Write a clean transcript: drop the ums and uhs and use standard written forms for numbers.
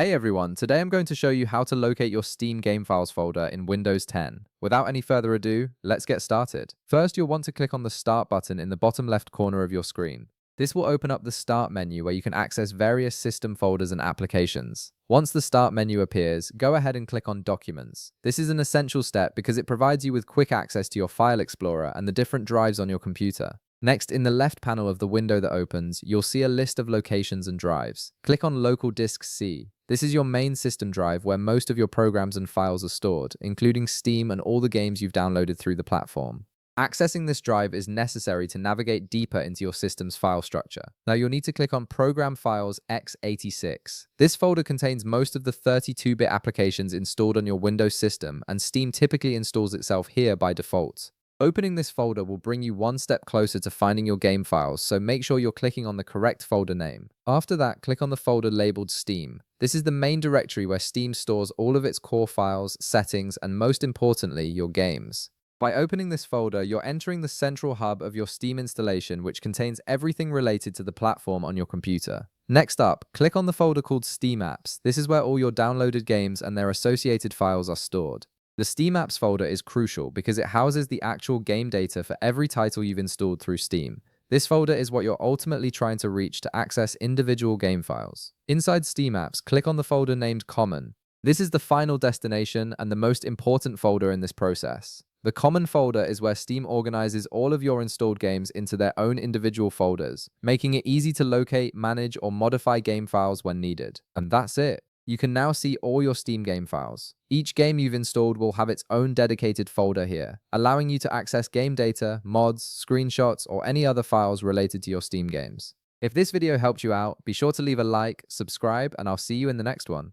Hey everyone, today I'm going to show you how to locate your Steam game files folder in Windows 10. Without any further ado, let's get started. First, you'll want to click on the Start button in the bottom left corner of your screen. This will open up the Start menu where you can access various system folders and applications. Once the Start menu appears, go ahead and click on Documents. This is an essential step because it provides you with quick access to your File Explorer and the different drives on your computer. Next, in the left panel of the window that opens, you'll see a list of locations and drives. Click on Local Disk C. This is your main system drive where most of your programs and files are stored, including Steam and all the games you've downloaded through the platform. Accessing this drive is necessary to navigate deeper into your system's file structure. Now you'll need to click on Program Files x86. This folder contains most of the 32-bit applications installed on your Windows system, and Steam typically installs itself here by default. Opening this folder will bring you one step closer to finding your game files, so make sure you're clicking on the correct folder name. After that, click on the folder labeled Steam. This is the main directory where Steam stores all of its core files, settings, and most importantly, your games. By opening this folder, you're entering the central hub of your Steam installation, which contains everything related to the platform on your computer. Next up, click on the folder called Steam Apps. This is where all your downloaded games and their associated files are stored. The Steam Apps folder is crucial because it houses the actual game data for every title you've installed through Steam. This folder is what you're ultimately trying to reach to access individual game files. Inside Steam Apps, click on the folder named Common. This is the final destination and the most important folder in this process. The Common folder is where Steam organizes all of your installed games into their own individual folders, making it easy to locate, manage, or modify game files when needed. And that's it. You can now see all your Steam game files. Each game you've installed will have its own dedicated folder here, allowing you to access game data, mods, screenshots, or any other files related to your Steam games. If this video helped you out, be sure to leave a like, subscribe, and I'll see you in the next one.